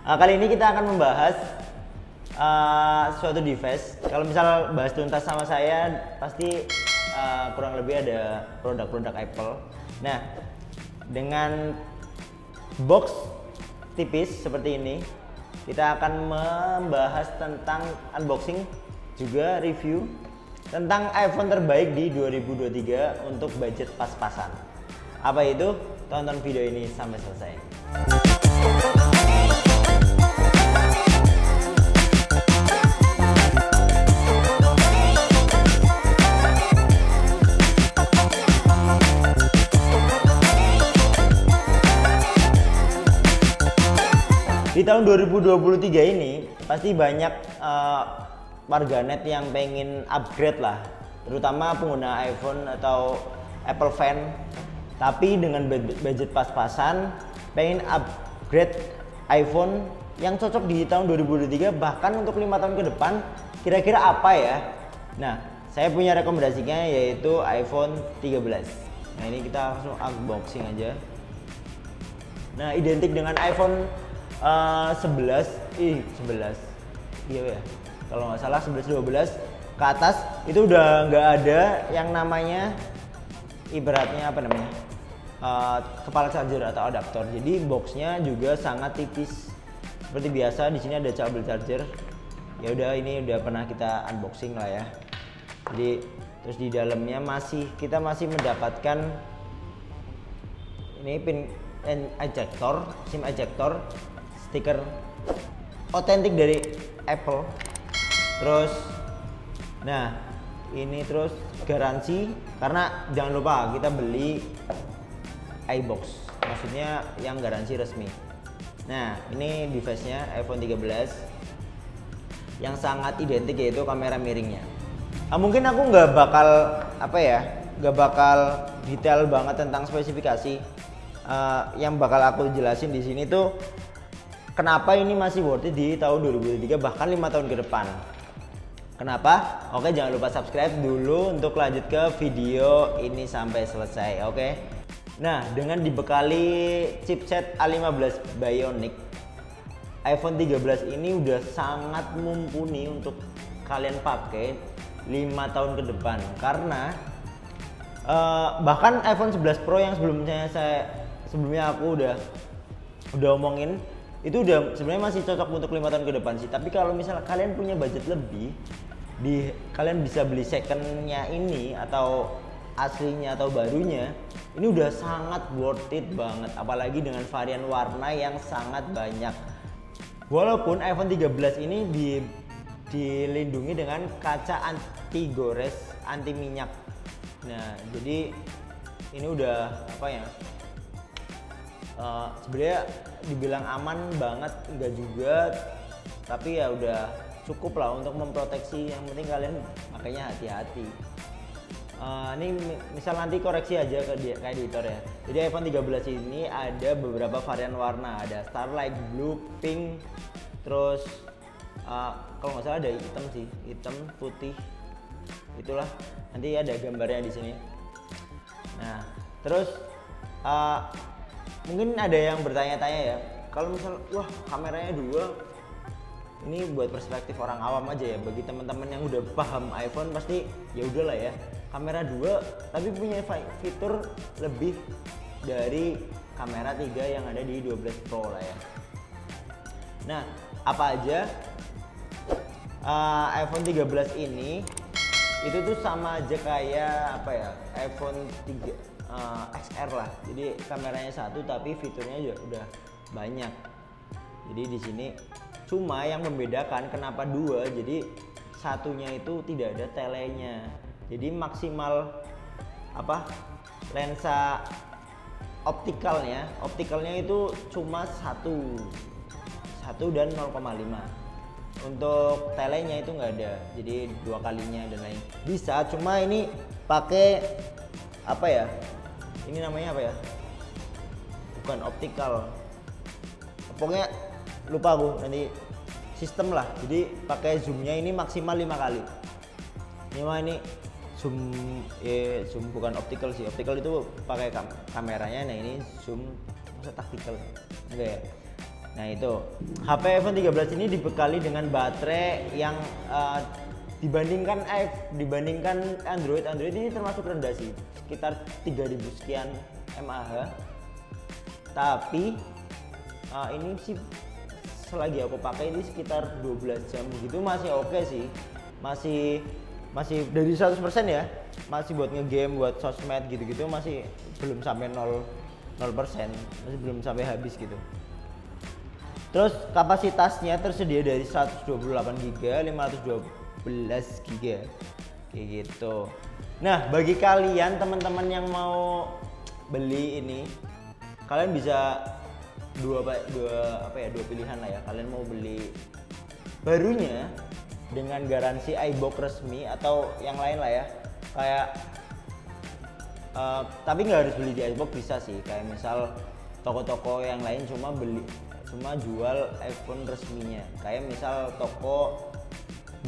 Kali ini kita akan membahas suatu device. Kalau misal bahas tuntas sama saya, pasti kurang lebih ada produk-produk Apple. Nah, dengan box tipis seperti ini, kita akan membahas tentang unboxing, juga review tentang iPhone terbaik di 2023 untuk budget pas-pasan. Apa itu? Tonton video ini sampai selesai. Di tahun 2023 ini pasti banyak warganet yang pengen upgrade lah, terutama pengguna iPhone atau Apple fan, tapi dengan budget pas-pasan pengen upgrade iPhone yang cocok di tahun 2023 bahkan untuk 5 tahun ke depan. Kira-kira apa ya? Nah, saya punya rekomendasinya yaitu iPhone 13. Nah, ini kita langsung unboxing aja. Nah, identik dengan iPhone 11 iya ya, kalau nggak salah 11-12 ke atas itu udah nggak ada yang namanya ibaratnya apa namanya kepala charger atau adaptor. Jadi boxnya juga sangat tipis seperti biasa. Di sini ada kabel charger. Ya udah, ini udah pernah kita unboxing lah ya. Jadi terus di dalamnya kita masih mendapatkan ini pin ejector, SIM ejector, stiker otentik dari Apple. Terus nah ini terus garansi, karena jangan lupa kita beli iBox, maksudnya yang garansi resmi. Nah, ini device-nya iPhone 13 yang sangat identik yaitu kamera miringnya. Mungkin aku nggak bakal detail banget tentang spesifikasi. Yang bakal aku jelasin di sini tuh kenapa ini masih worth it di tahun 2023 bahkan 5 tahun ke depan. Kenapa? Oke, jangan lupa subscribe dulu untuk lanjut ke video ini sampai selesai. Oke. Nah, dengan dibekali chipset A15 Bionic, iPhone 13 ini udah sangat mumpuni untuk kalian pakai 5 tahun ke depan. Karena bahkan iPhone 11 Pro yang sebelumnya aku udah omongin, itu udah sebenarnya masih cocok untuk 5 tahun ke depan sih. Tapi kalau misalnya kalian punya budget lebih, kalian bisa beli secondnya ini atau aslinya atau barunya. Ini udah sangat worth it banget, apalagi dengan varian warna yang sangat banyak. Walaupun iPhone 13 ini dilindungi dengan kaca anti gores, anti minyak. Nah, jadi ini udah sebenarnya dibilang aman banget enggak juga, tapi ya udah cukup lah untuk memproteksi. Yang penting kalian makanya hati-hati. Ini misal nanti koreksi aja ke editor ya. Jadi iPhone 13 ini ada beberapa varian warna, ada Starlight, Blue, Pink, terus kalau nggak salah ada hitam sih, hitam, putih, itulah. Nanti ada gambarnya di sini. Nah, terus mungkin ada yang bertanya-tanya ya, kalau misal wah kameranya 2, ini buat perspektif orang awam aja ya. Bagi teman-teman yang udah paham iPhone pasti ya udahlah ya, kamera 2 tapi punya fitur lebih dari kamera 3 yang ada di 12 Pro lah ya. Nah, apa aja iPhone 13 ini itu tuh sama aja kayak iPhone 3 XR lah. Jadi kameranya 1 tapi fiturnya juga udah banyak. Jadi di sini cuma yang membedakan kenapa 2, jadi satunya itu tidak ada telenya. Jadi maksimal lensa optikalnya itu cuma 1 dan 0,5. Untuk telenya itu nggak ada, jadi 2 kalinya dan lain bisa. Cuma ini pakai ini namanya bukan optikal, pokoknya lupa aku nanti sistem lah. Jadi pakai zoomnya ini maksimal 5 kali. Ini zoom bukan optical sih. Optical itu pakai kameranya. Nah, ini zoom taktikal enggak ya. Nah itu HP iPhone 13 ini dibekali dengan baterai yang dibandingkan Android ini termasuk rendah sih, sekitar 3000 sekian mAh. Tapi ini sih selagi aku pakai ini sekitar 12 jam begitu masih oke sih, masih dari 100% ya, masih buat ngegame, buat sosmed gitu-gitu masih belum sampai 0%, masih belum sampai habis gitu. Terus kapasitasnya tersedia dari 128 GB, 512 GB kayak gitu. Nah, bagi kalian teman-teman yang mau beli ini, kalian bisa dua pilihan lah ya. Kalian mau beli barunya dengan garansi iBox resmi atau yang lain lah ya. Kayak tapi nggak harus beli di iBox, bisa sih. Kayak misal toko-toko yang lain cuma jual iPhone resminya. Kayak misal toko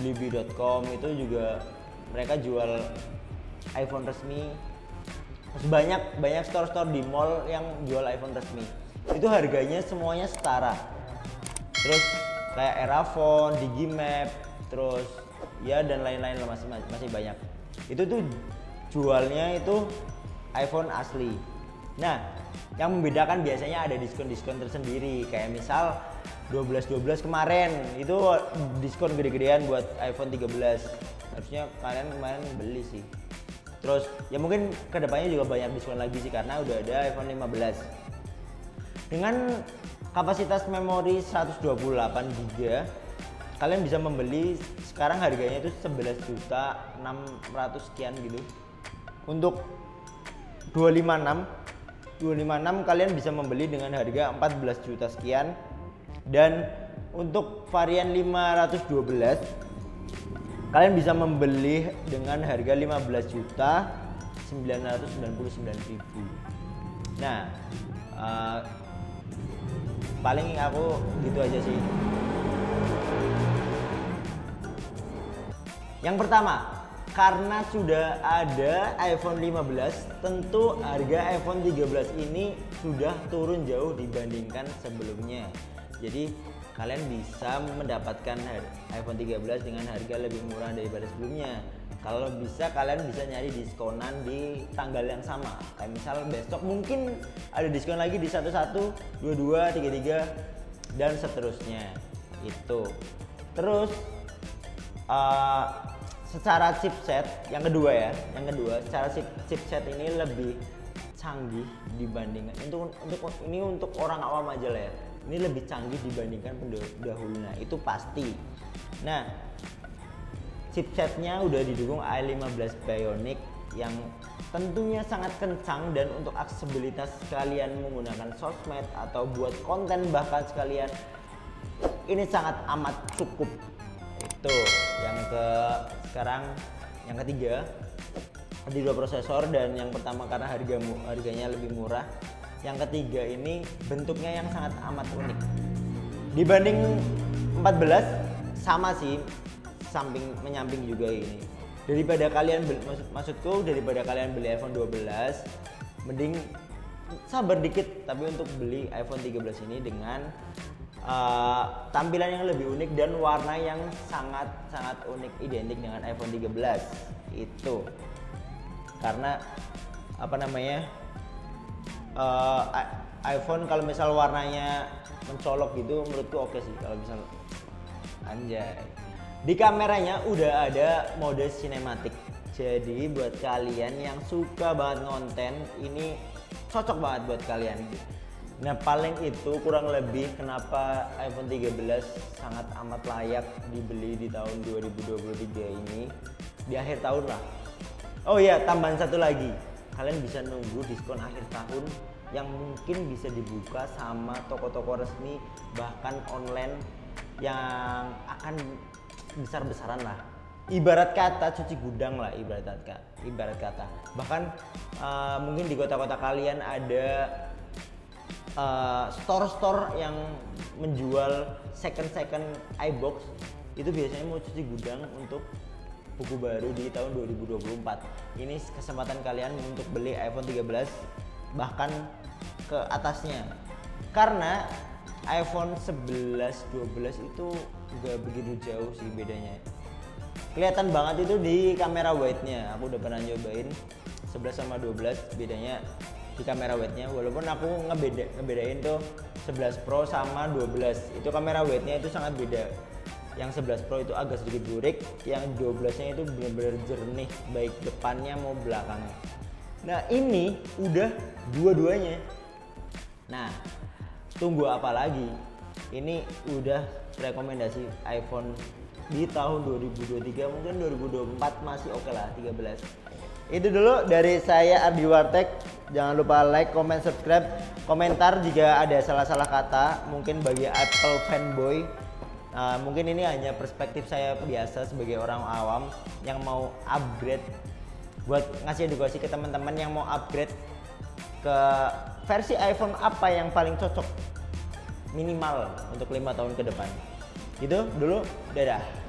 Blibli.com itu juga mereka jual iPhone resmi. Banyak store-store di mall yang jual iPhone resmi. Itu harganya semuanya setara. Terus kayak Erafone, Digimap, terus ya dan lain-lain masih banyak. Itu tuh jualnya itu iPhone asli. Nah, yang membedakan biasanya ada diskon-diskon tersendiri. Kayak misal 12 kemarin itu diskon gede-gedean buat iPhone 13. Harusnya kalian kemarin beli sih. Terus ya mungkin kedepannya juga banyak diskon lagi sih karena udah ada iPhone 15. Dengan kapasitas memori 128 GB, kalian bisa membeli sekarang harganya itu 11.600 sekian gitu. Untuk 256 kalian bisa membeli dengan harga 14 juta sekian. Dan untuk varian 512 kalian bisa membeli dengan harga 15.999.000. Nah, paling aku gitu aja sih. Yang pertama, karena sudah ada iPhone 15, tentu harga iPhone 13 ini sudah turun jauh dibandingkan sebelumnya. Jadi kalian bisa mendapatkan iPhone 13 dengan harga lebih murah daripada sebelumnya. Kalau bisa kalian bisa nyari diskonan di tanggal yang sama. Kayak misal besok mungkin ada diskon lagi di 11, 22, 33 dan seterusnya. Itu. Terus secara chipset yang kedua secara chipset ini lebih canggih dibandingkan untuk orang awam aja lah ya. Ini lebih canggih dibandingkan pendahulunya, itu pasti. Nah, chipsetnya udah didukung A15 Bionic yang tentunya sangat kencang, dan untuk aksesibilitas kalian menggunakan sosmed atau buat konten bahkan sekalian, ini sangat amat cukup. Itu yang ketiga ada 2 prosesor, dan yang pertama karena harganya lebih murah. Yang ketiga ini bentuknya yang sangat amat unik dibanding 14, sama sih, samping menyamping juga ini. Daripada kalian daripada kalian beli iPhone 12, mending sabar dikit tapi untuk beli iPhone 13 ini dengan tampilan yang lebih unik dan warna yang sangat unik, identik dengan iPhone 13 itu. Karena iPhone kalau misal warnanya mencolok gitu menurutku oke sih. Kalau misal anjay, di kameranya udah ada mode sinematik. Jadi buat kalian yang suka banget ngonten, ini cocok banget buat kalian. Nah, paling itu kurang lebih kenapa iPhone 13 sangat amat layak dibeli di tahun 2023 ini, di akhir tahun lah. Oh iya, tambahan satu lagi, kalian bisa nunggu diskon akhir tahun yang mungkin bisa dibuka sama toko-toko resmi bahkan online yang akan besar-besaran lah. Ibarat kata cuci gudang lah, ibarat kata. Bahkan mungkin di kota-kota kalian ada store-store yang menjual second iBox. Itu biasanya mau cuci gudang untuk buku baru di tahun 2024. Ini kesempatan kalian untuk beli iPhone 13 bahkan ke atasnya. Karena iPhone 11, 12 itu nggak begitu jauh sih bedanya. Kelihatan banget itu di kamera wide-nya. Aku udah pernah nyobain 11 sama 12, bedanya di kamera wide-nya. Walaupun aku ngebedain tuh 11 Pro sama 12, itu kamera wide-nya itu sangat beda. Yang 11 Pro itu agak sedikit burik, yang 12-nya itu benar-benar jernih, baik depannya mau belakangnya. Nah ini udah dua-duanya. Nah tunggu apa lagi? Ini udah rekomendasi iPhone di tahun 2023, mungkin 2024 masih oke lah 13. Itu dulu dari saya Ardi Wartek. Jangan lupa like, comment, subscribe, komentar jika ada salah-salah kata. Mungkin bagi Apple fanboy, mungkin ini hanya perspektif saya biasa sebagai orang awam yang mau upgrade, buat ngasih edukasi ke teman-teman yang mau upgrade ke versi iPhone apa yang paling cocok minimal untuk 5 tahun ke depan. Gitu dulu, dadah.